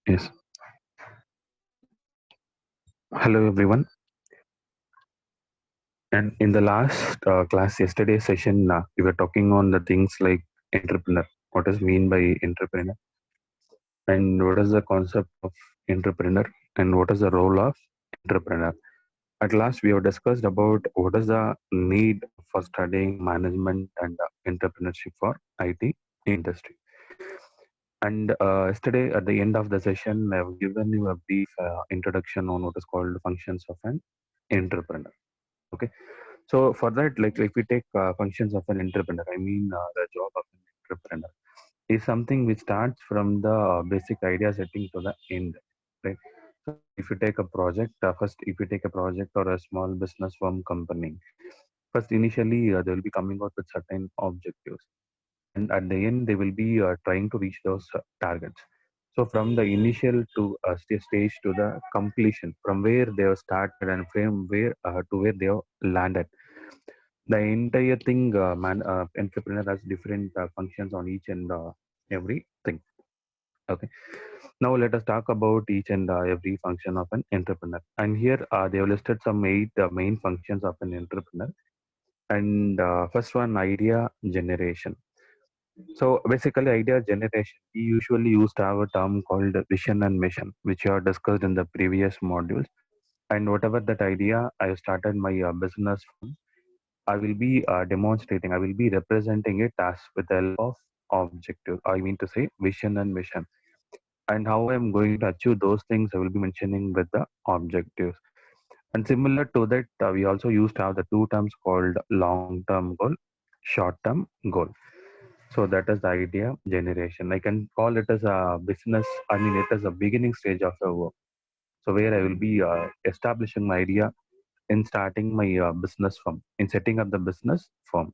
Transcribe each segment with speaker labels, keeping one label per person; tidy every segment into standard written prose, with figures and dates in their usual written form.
Speaker 1: Yes. Hello, everyone. And in the last class, yesterday session, we were talking on the things like entrepreneur. What is mean by entrepreneur, and what is the concept of entrepreneur, and what is the role of entrepreneur. At last, we have discussed about what is the need for studying management and entrepreneurship for IT industry. And yesterday, at the end of the session, I have given you a brief introduction on what is called functions of an entrepreneur. Okay. So for that, like if we take functions of an entrepreneur, I mean the job of an entrepreneur is something which starts from the basic idea setting to the end, right? So if you take a project, first if you take a project or a small business firm company, first initially they will be coming out with certain objectives, and at the end they will be trying to reach those targets. So from the initial to stage to the completion, from where they have started and from where to where they have landed, the entire thing, entrepreneur has different functions on each and every thing. Okay. Now let us talk about each and every function of an entrepreneur. And here they have listed some eight main functions of an entrepreneur. And first one, idea generation. So basically, idea generation. We usually used to have a term called vision and mission, which you have discussed in the previous modules. And whatever that idea, I started my business from. I will be demonstrating, I will be representing it as with the help of objective. I mean to say vision and mission. And how I'm going to achieve those things, I will be mentioning with the objectives. And similar to that, we also used to have the two terms called long-term goal, short-term goal. So that is the idea generation. I can call it as a business, I mean, it is a beginning stage of a work. So where I will be establishing my idea in starting my business firm, in setting up the business firm.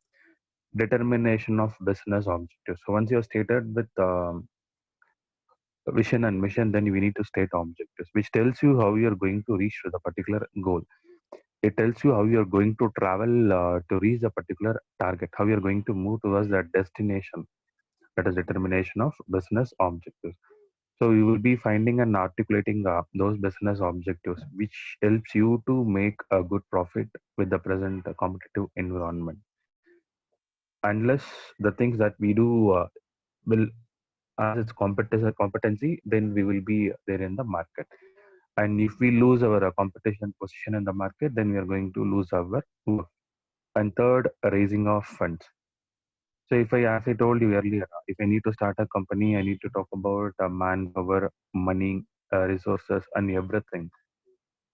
Speaker 1: Determination of business objectives. So once you're stated with vision and mission, then we need to state objectives, which tells you how you're going to reach to the particular goal. It tells you how you're going to travel to reach a particular target, how you're going to move towards that destination. That is determination of business objectives. So you will be finding and articulating those business objectives, which helps you to make a good profit with the present competitive environment. Unless the things that we do will as its competency, then we will be there in the market. And if we lose our competition position in the market, then we are going to lose our work. And third, raising of funds. So if I, as I told you earlier, if I need to start a company, I need to talk about manpower, money, resources, and everything.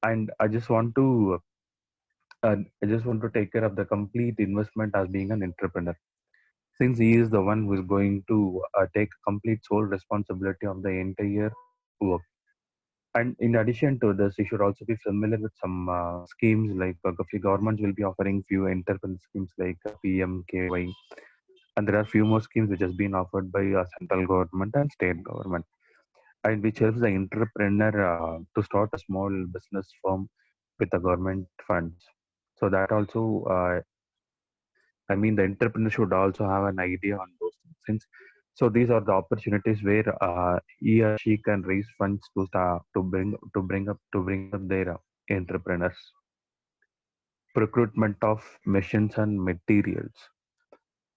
Speaker 1: And I just want to take care of the complete investment as being an entrepreneur, since he is the one who is going to take complete sole responsibility of the entire work. And in addition to this, you should also be familiar with some schemes like a few governments will be offering few entrepreneur schemes like PMKY, and there are few more schemes which has been offered by central government and state government, and which helps the entrepreneur to start a small business firm with the government funds. So that also, I mean, the entrepreneur should also have an idea on those things. Since so these are the opportunities where he or she can raise funds to start to bring up their entrepreneurs. Procurement of machines and materials.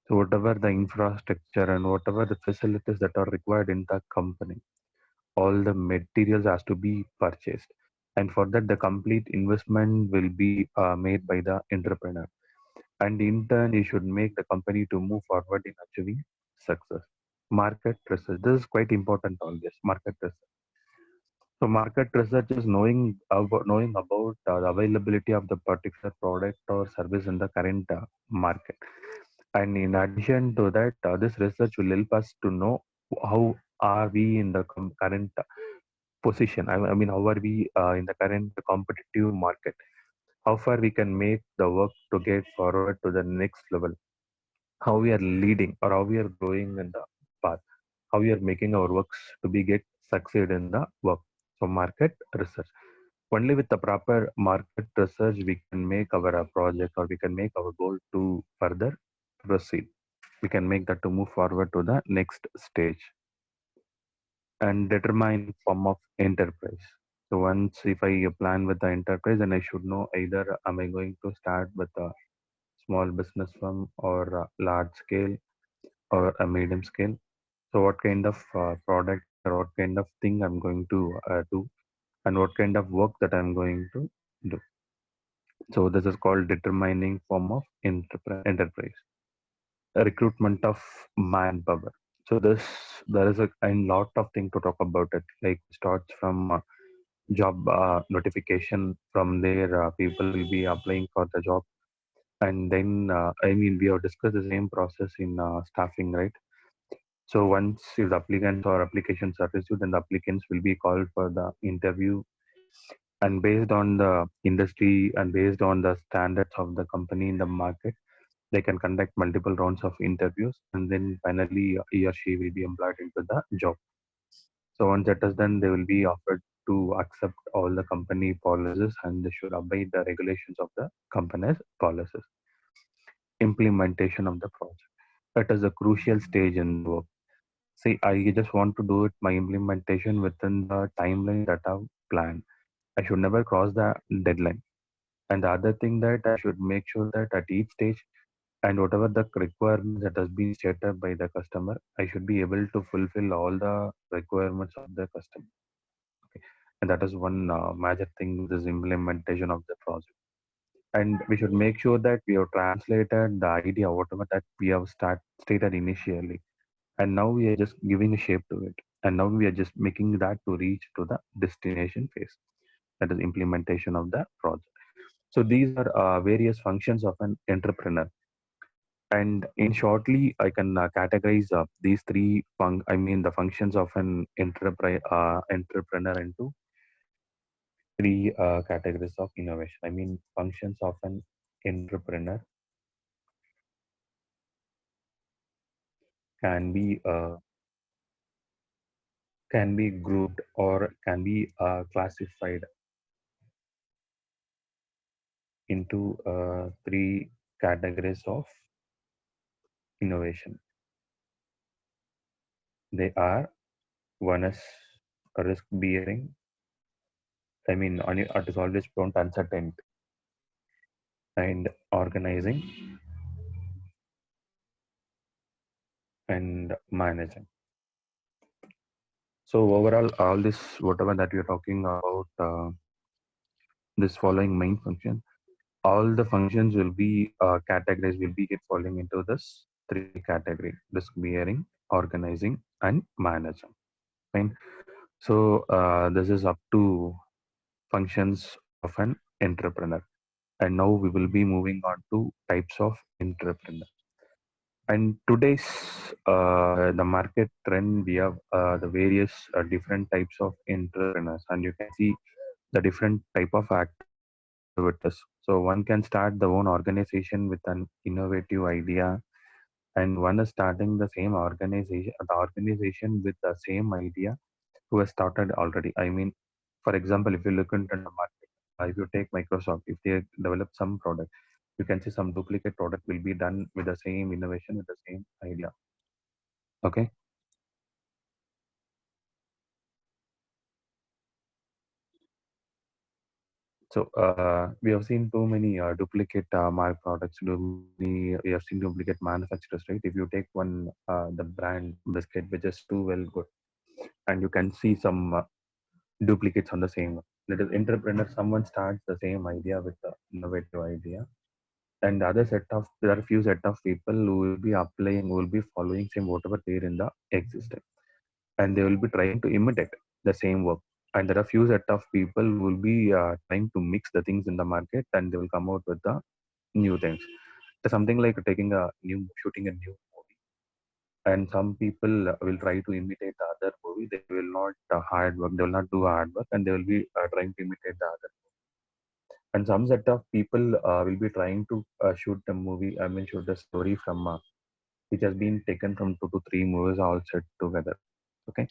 Speaker 1: So whatever the infrastructure and whatever the facilities that are required in the company, all the materials has to be purchased. And for that, the complete investment will be made by the entrepreneur. And in turn, you should make the company to move forward in achieving success. Market research. This is quite important always. Market research. So market research is knowing about the availability of the particular product or service in the current market. And in addition to that, this research will help us to know how are we in the current position. I mean, how are we in the current competitive market? How far we can make the work to get forward to the next level, how we are leading or how we are growing in the path, how we are making our works to be get succeed in the work. So market research. Only with the proper market research we can make our project or we can make our goal to further proceed. We can make that to move forward to the next stage. and determine form of enterprise. So once if I plan with the enterprise, then I should know either am I going to start with a small business firm or a large scale or a medium scale. So what kind of product or what kind of thing I'm going to do, and what kind of work that I'm going to do. So this is called determining form of enterprise. Recruitment of manpower. So this there is a lot of thing to talk about it. Like starts from job notification. From there, people will be applying for the job, and then I mean we have discussed the same process in staffing, right? So once if the applicants or applications are received, then the applicants will be called for the interview, and based on the industry and based on the standards of the company in the market, they can conduct multiple rounds of interviews, and then finally he or she will be employed into the job. So once that is done, they will be offered to accept all the company policies and they should obey the regulations of the company's policies. Implementation of the project. It is a crucial stage in the work. See, I just want to do it my implementation within the timeline that I've planned. I should never cross the deadline. And the other thing that I should make sure that at each stage and whatever the requirements that has been stated by the customer, I should be able to fulfill all the requirements of the customer. Okay. And that is one major thing with this implementation of the project. And we should make sure that we have translated the idea, whatever that we have stated initially. And now we are just giving a shape to it. And now we are just making that to reach to the destination phase. That is implementation of the project. So these are various functions of an entrepreneur. And in shortly, I can categorize these I mean, the functions of an entrepreneur into three categories of innovation. I mean, functions of an entrepreneur can be uh, can be grouped or can be classified into three categories of innovation. They are one is risk bearing. I mean, it is always prone to uncertainty and organizing and managing. So overall, all this whatever that we are talking about, this following main function, all the functions will be categorized, will be get falling into this three category: risk bearing, organizing, and managing. Fine. So this is up to functions of an entrepreneur. And now we will be moving on to types of entrepreneur. And today's the market trend, we have the various different types of entrepreneurs, and you can see the different type of activities. So one can start the own organization with an innovative idea, and one is starting the organization with the same idea who has started already. I mean, for example, if you look into the market, if you take Microsoft, if they develop some product, you can see some duplicate product will be done with the same innovation, with the same idea. Okay. So we have seen too many duplicate mark products. We have seen duplicate manufacturers, right? If you take one, the brand biscuit, which is too well good, and you can see some duplicates on the same one. That is entrepreneur. Someone starts the same idea with the innovative idea, and the other set of there are few set of people who will be applying, who will be following same whatever there in the existing, and they will be trying to imitate the same work. And there are few set of people who will be trying to mix the things in the market, and they will come out with the new things. It's something like shooting a new movie, and some people will try to imitate the other movie. They will not hard work. They will not do hard work, and they will be trying to imitate the other. And some set of people will be trying to shoot the movie. I mean, shoot the story from which has been taken from 2 to 3 movies all set together. Okay.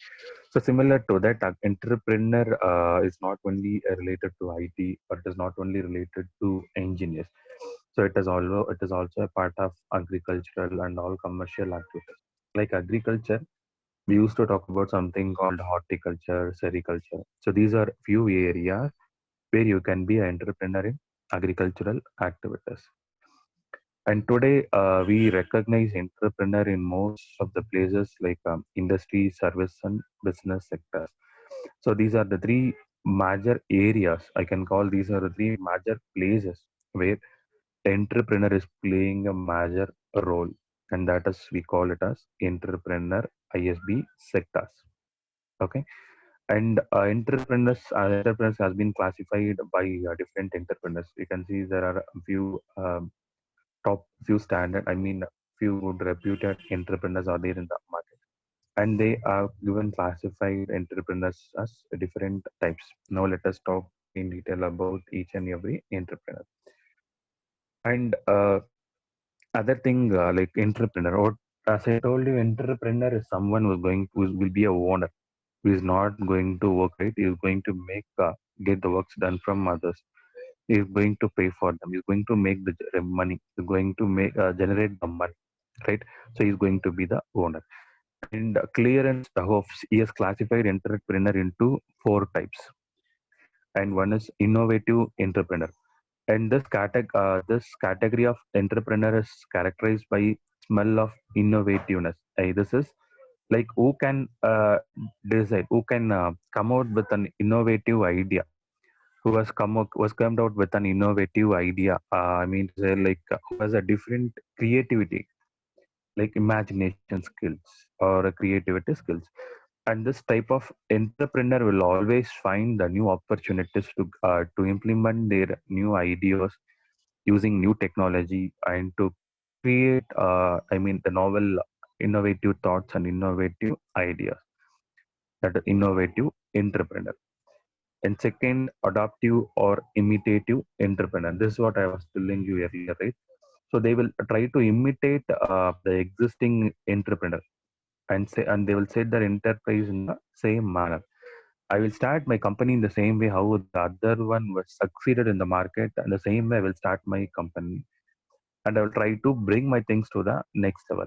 Speaker 1: So similar to that, entrepreneur is not only related to IT, or it is not only related to engineers. So it is also a part of agricultural and all commercial activities. Like agriculture, we used to talk about something called horticulture, sericulture. So these are few areas where you can be an entrepreneur in agricultural activities. And today we recognize entrepreneur in most of the places like industry, service, and business sectors. So these are the three major areas I can call. These are the three major places where entrepreneur is playing a major role, and that is we call it as entrepreneur ISB sectors. Okay, and entrepreneurs has been classified by different entrepreneurs. You can see there are a few top few standard. I mean, few good reputed entrepreneurs are there in the market, and they are given classified entrepreneurs as different types. Now let us talk in detail about each and every entrepreneur. And other thing like entrepreneur, or as I told you, entrepreneur is someone who will be a owner, who is not going to work, right? He is going to make get the works done from others. He is going to pay for them. He is going to make the money. He is going to make generate the money, right? So he is going to be the owner. And clearance of he has classified entrepreneur into four types, and one is innovative entrepreneur. And this category of entrepreneur is characterized by smell of innovativeness. This is like who can decide, who can come out with an innovative idea, who has come out with an innovative idea. I mean to say like who has a different creativity, like imagination skills or creativity skills. And this type of entrepreneur will always find the new opportunities to implement their new ideas using new technology and to create I mean the novel innovative thoughts and innovative ideas. That is innovative entrepreneur. And second, adaptive or imitative entrepreneur. This is what I was telling you earlier, right? So they will try to imitate the existing entrepreneur, and they will set their enterprise in the same manner. I will start my company in the same way how the other one was succeeded in the market, and the same way I will start my company, and I will try to bring my things to the next level.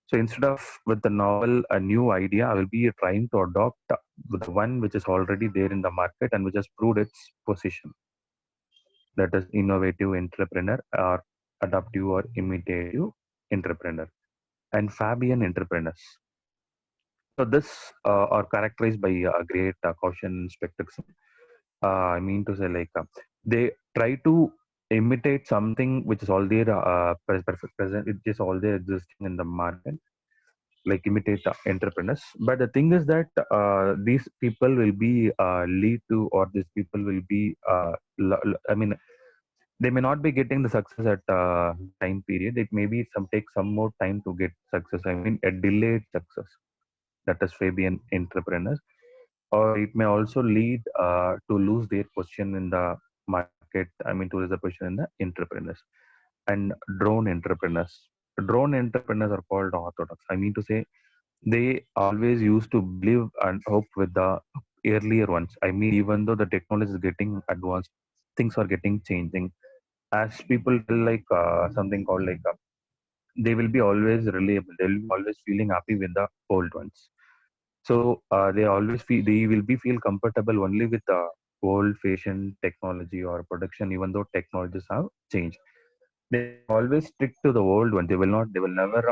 Speaker 1: So instead of with the novel, a new idea, I will be trying to adopt the one which is already there in the market and which has proved its position. That is innovative entrepreneur or adaptive or imitative entrepreneur. And Fabian entrepreneurs. So this are characterized by great caution, skepticism. I mean to say like they try to imitate something which is all there present, it is all there existing in the market, like imitate entrepreneurs. But the thing is that these people will be lead to, or these people will be I mean they may not be getting the success at the time period. It may be some take some more time to get success. I mean a delayed success. That is Fabian entrepreneurs. Or it may also lead to lose their position in the market. I mean to lose the position in the entrepreneurs. And drone entrepreneurs. Drone entrepreneurs are called orthodox. I mean to say they always used to believe and hope with the earlier ones. I mean, even though the technology is getting advanced, things are getting changing. As people tell, like something called like they will be always reliable. They will be always feeling happy with the old ones. So they will be feel comfortable only with the old-fashioned technology or production, even though technologies have changed. They will always stick to the old one. They will not. They will never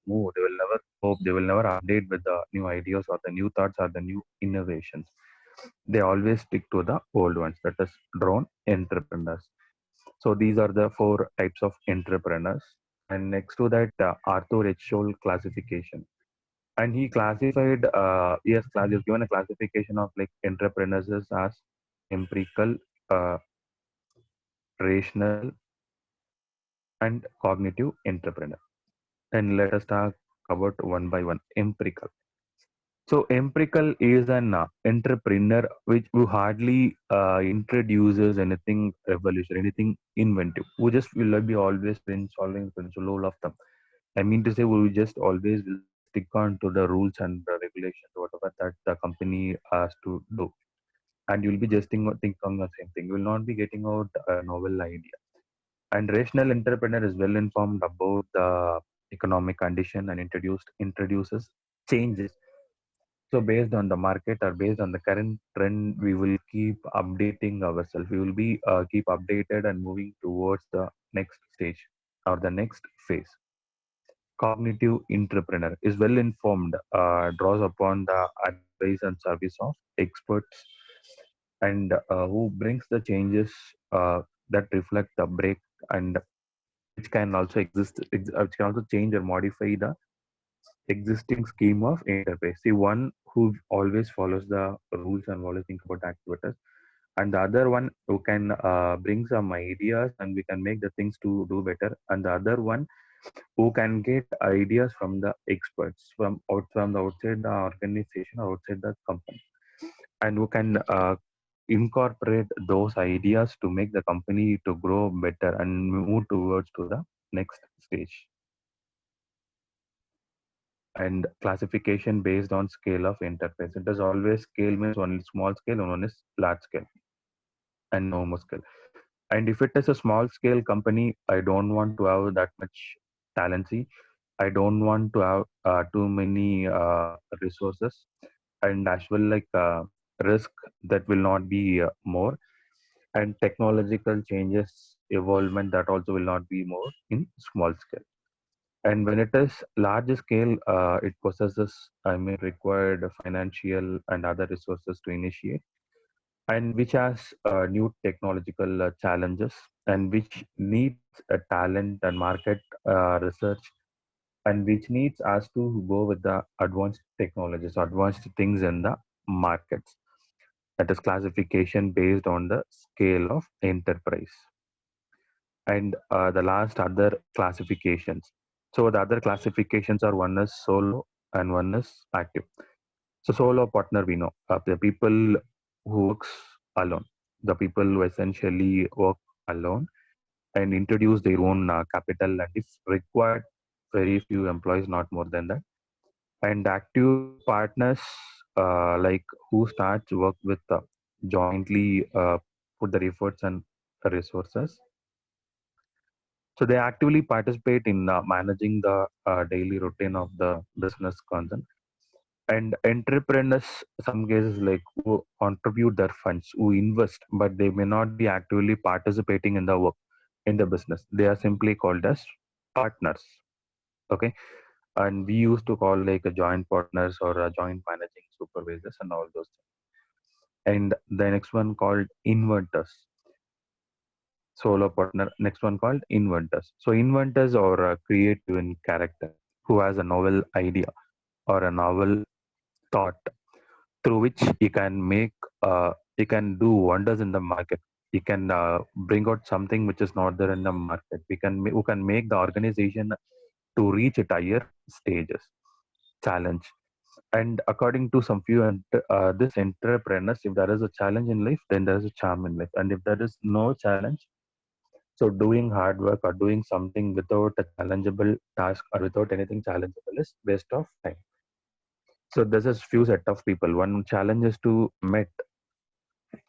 Speaker 1: move. They will never hope. They will never update with the new ideas or the new thoughts or the new innovations. They always stick to the old ones. That is drone entrepreneurs. So these are the four types of entrepreneurs. And next to that, Arthur H. Scholl classification. And he classified, he has given a classification of like entrepreneurs as empirical, uh, rational, and cognitive entrepreneur. And let us talk about one by one. Empirical. So empirical is an entrepreneur which who hardly introduces anything revolutionary, anything inventive. Who just will be always been solving principle of them. I mean to say, we just always will stick on to the rules and the regulations, whatever that the company has to do, and you'll be just think on the same thing. You will not be getting out a novel idea. And rational entrepreneur is well informed about the economic condition and introduces changes So based on the market or based on the current trend, we will keep updating ourselves. We will be keep updated and moving towards the next stage or the next phase. Cognitive entrepreneur is well informed, draws upon the advice and service of experts, and who brings the changes that reflect the break, and which can also which can also change or modify the existing scheme of enterprise. See, one who always follows the rules and always think about activities, and the other one who can bring some ideas and we can make the things to do better, and the other one who can get ideas from the experts from the outside the organization or outside the company, and who can incorporate those ideas to make the company to grow better and move towards to the next stage. And classification based on scale of enterprise. It is always scale means only small scale and one is large scale and no more scale. And if it is a small scale company, I don't want to have that much talency. I don't want to have too many resources, and as well like risk that will not be more, and technological changes evolvement that also will not be more in small scale. And when it is large scale, it possesses, I mean, required financial and other resources to initiate, and which has new technological challenges, and which needs a talent and market research, and which needs us to go with the advanced technologies, advanced things in the markets. That is classification based on the scale of enterprise. And the last other classifications. So the other classifications are one is solo and one is active. So solo partner we know the people who works alone, the people who essentially work alone and introduce their own capital, and if required, very few employees, not more than that. And active partners like who starts work with jointly put the efforts and resources. So they actively participate in managing the daily routine of the business concern. And entrepreneurs, some cases like who contribute their funds, who invest, but they may not be actively participating in the work in the business. They are simply called as partners. Okay, and we used to call like a joint partners or a joint managing supervisors and all those things. And the next one called inventors, solo partner. Next one called inventors. So inventors are creative in character, who has a novel idea or a novel thought through which he can make he can do wonders in the market. He can bring out something which is not there in the market. Who can make the organization to reach at higher stages. Challenge. And according to some few this entrepreneurs, if there is a challenge in life, then there is a charm in life. And if there is no challenge, so doing hard work or doing something without a challengeable task or without anything challengeable is waste of time. So this is few set of people. One challenge is to met,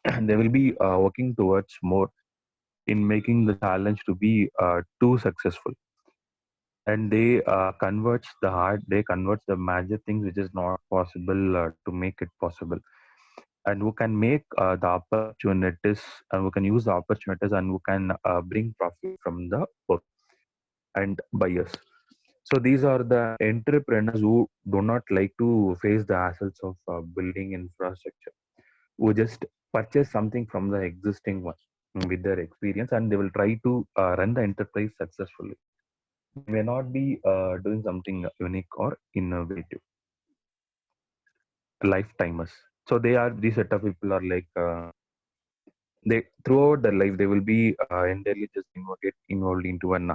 Speaker 1: and they will be working towards more in making the challenge to be too successful. And they converts the major things which is not possible to make it possible, and who can make the opportunities, and who can use the opportunities, and who can bring profit from the work and buyers. So these are the entrepreneurs who do not like to face the hassles of building infrastructure, who just purchase something from the existing one with their experience, and they will try to run the enterprise successfully. They may not be doing something unique or innovative. Lifetimers. So they are these set of people are like they throughout their life they will be entirely just get involved into an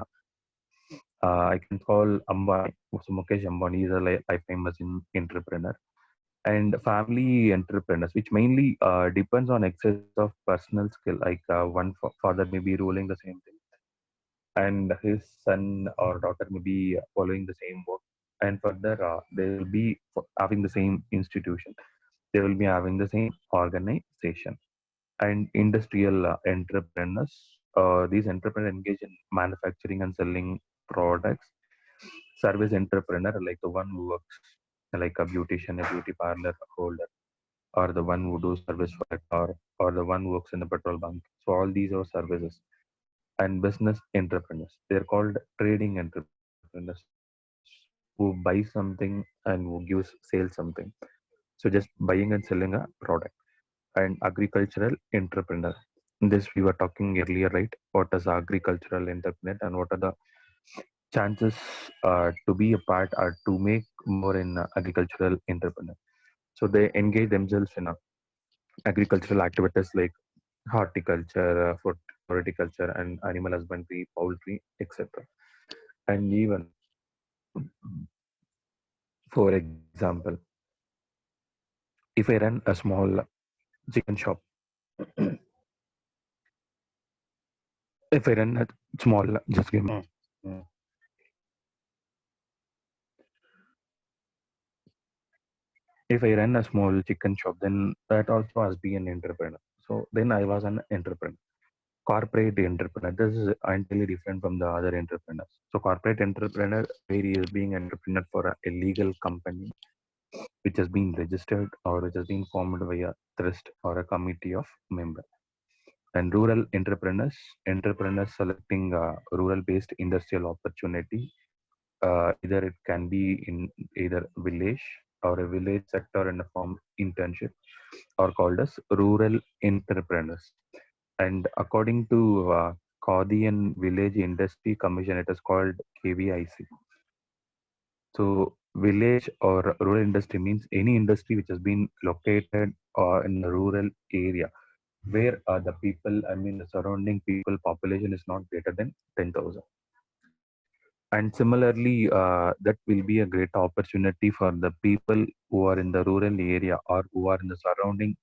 Speaker 1: I can call Ambani. So Mukesh Ambani is a life famous entrepreneur and family entrepreneurs, which mainly depends on excess of personal skill. Like one father may be ruling the same thing, and his son or daughter may be following the same work. And further, they will be having the same institution. They will be having the same organization. And industrial entrepreneurs. These entrepreneurs engage in manufacturing and selling products. Service entrepreneur, like the one who works. like a beautician, a beauty parlor holder, or the one who do service for a car, or the one who works in the petrol bunk. So all these are services. And business entrepreneurs, they're called trading entrepreneurs, who buy something and who gives sell something. So just buying and selling a product. And agricultural entrepreneur, this we were talking earlier, right? What is agricultural entrepreneur and what are the chances to be a part or to make more in agricultural entrepreneur. So they engage themselves in agricultural activities like horticulture, horticulture, and animal husbandry, poultry, etc. And even, for example, if I run a small chicken shop, if I run a small, just give me. Mm. If I run a small chicken shop, then that also has been an entrepreneur. So then I was an entrepreneur. Corporate entrepreneur. This is entirely different from the other entrepreneurs. So corporate entrepreneur, where he is being entrepreneur for a legal company which has been registered or which has been formed by a trust or a committee of members. And rural entrepreneurs, entrepreneurs selecting rural-based industrial opportunity. Either it can be in either village or a village sector in a form internship, or called as rural entrepreneurs. And according to Khadi and Village Industry Commission, it is called KVIC. So village or rural industry means any industry which has been located in a rural area where the people, I mean the surrounding people population is not greater than 10,000. And similarly, that will be a great opportunity for the people who are in the rural area or who are in the surrounding.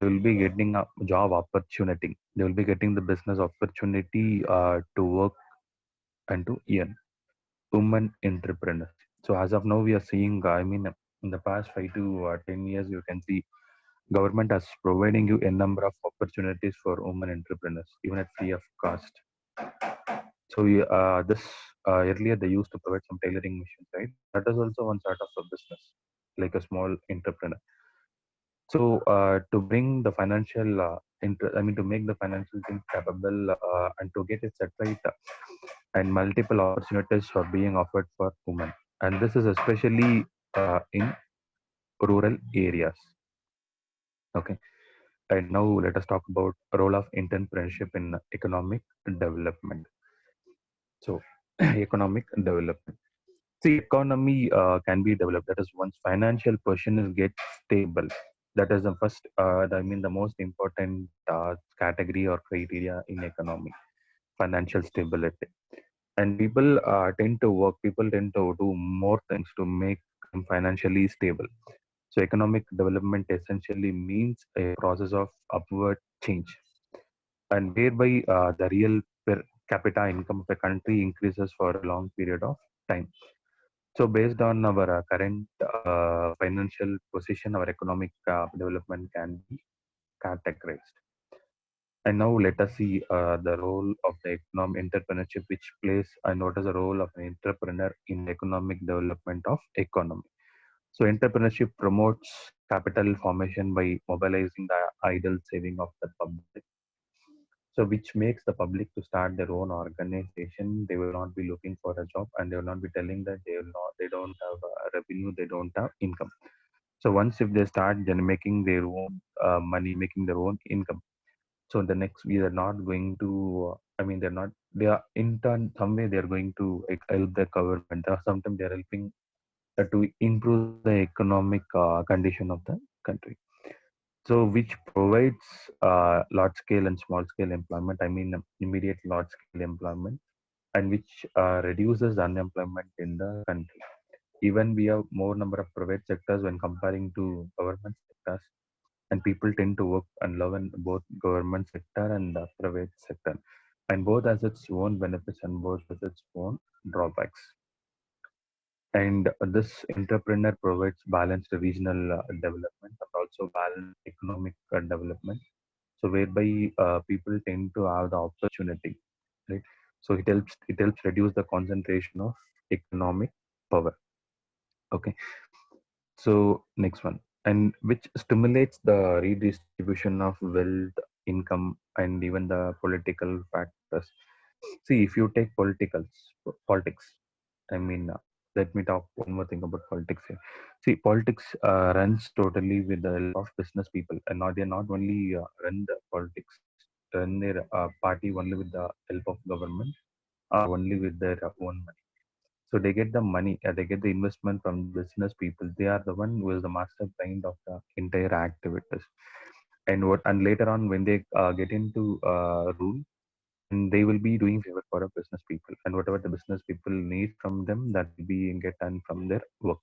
Speaker 1: They will be getting a job opportunity. They will be getting the business opportunity to work and to earn. Women entrepreneurs. So as of now, we are seeing. I mean, in the past 5 to 10 years, you can see government has providing you a number of opportunities for women entrepreneurs, even at free of cost. So this earlier they used to provide some tailoring machines, right? That is also one sort of a business, like a small entrepreneur. So to bring the financial, I mean to make the financial thing capable and to get it set right, and multiple opportunities are being offered for women, and this is especially in rural areas. Okay, and now let us talk about role of entrepreneurship in economic development. So economic development. See, economy can be developed. That is, once financial position is get stable. That is the first. I mean, the most important category or criteria in economy: financial stability. And people tend to work. People tend to do more things to make them financially stable. So, economic development essentially means a process of upward change, and whereby the real per capita income of a country increases for a long period of time. So based on our current financial position, our economic development can be categorized. And now let us see the role of the economic entrepreneurship, which plays and what is the role of an entrepreneur in the economic development of economy. So entrepreneurship promotes capital formation by mobilizing the idle saving of the public. So which makes the public to start their own organization. They will not be looking for a job, and they will not be telling that they don't have revenue, they don't have income. So once if they start then making their own money, making their own income, so the next we are not going to. I mean, they're not. They are in turn some way they are going to like, help the government, or sometimes they are helping to improve the economic condition of the country. So which provides large scale and small scale employment. I mean, immediate large scale employment, and which reduces unemployment in the country. Even we have more number of private sectors when comparing to government sectors, and people tend to work and love in both government sector and the private sector, and both has its own benefits and both has its own drawbacks. And this entrepreneur provides balanced regional development and also balanced economic development. So whereby people tend to have the opportunity, right? So it helps reduce the concentration of economic power. Okay. So next one, and which stimulates the redistribution of wealth, income, and even the political factors. See, if you take politics, I mean, let me talk one more thing about politics here. See, politics runs totally with the help of business people, and not they not only run the politics, run their party only with the help of government or only with their own money. So they get the money, they get the investment from the business people. They are the one who is the mastermind of the entire activities. And later on, when they get into rule, and they will be doing favor for a business people, and whatever the business people need from them, that will be get done from their work.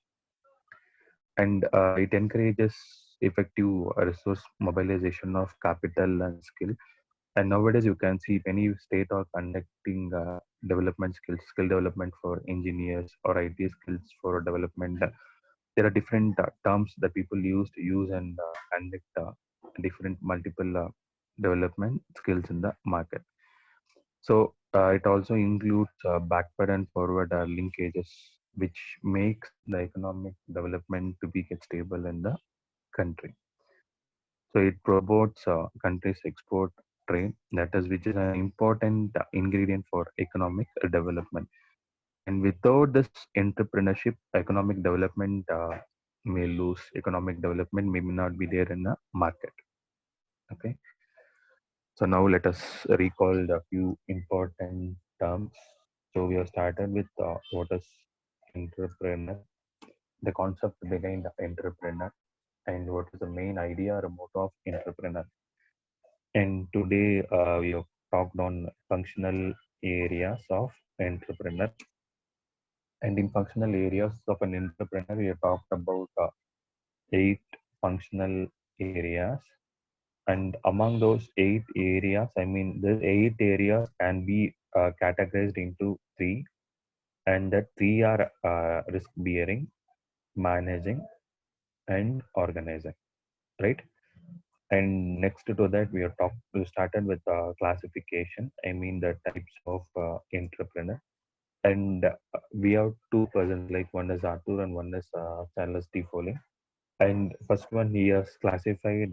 Speaker 1: And it encourages effective resource mobilization of capital and skill. And nowadays, you can see many state are conducting development skills, skill development for engineers or IT skills for development. There are different terms that people use to use and conduct different multiple development skills in the market. So it also includes backward and forward linkages, which makes the economic development to be get stable in the country. So it promotes countries' export trade, that is, which is an important ingredient for economic development. And without this entrepreneurship, economic development may lose. Economic development may not be there in the market. Okay. So now let us recall the few important terms. So we have started with what is entrepreneur, the concept behind the entrepreneur, and what is the main idea or motto of entrepreneur. And today we have talked on functional areas of entrepreneur. And in functional areas of an entrepreneur, we have talked about 8 functional areas. And among those 8 areas, I mean, the 8 areas can be categorized into three, and the three are risk bearing, managing, and organizing, right? And next to that, we started with classification. I mean, the types of entrepreneur. And we have two persons, like one is Arthur and one is Charles D. Foley. And first one, he has classified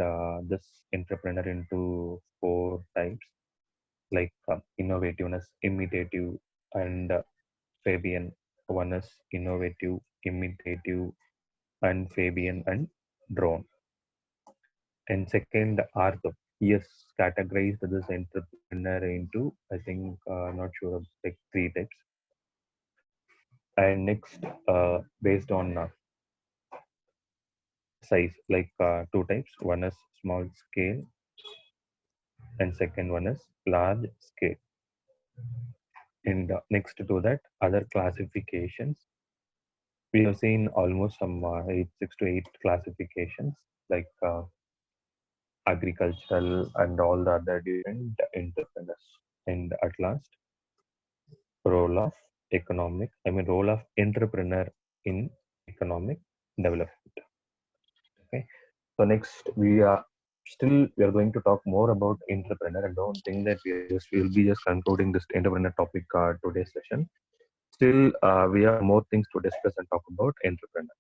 Speaker 1: this entrepreneur into 4 types, like innovativeness, imitative, and Fabian. One is innovative, imitative, and Fabian and drone. And second, Arthur. He has categorized this entrepreneur into, I think, not sure, like 3 types. And next, based on size, like 2 types. One is small scale, and second one is large scale. And next to that, other classifications. We have seen almost some 6 to 8 classifications, like agricultural and all the other different entrepreneurs. And at last, role of role of entrepreneur in economic development. Okay. So next, we are going to talk more about entrepreneur. I don't think that we'll be just concluding this entrepreneur topic today's session. Still, we have more things to discuss and talk about entrepreneur.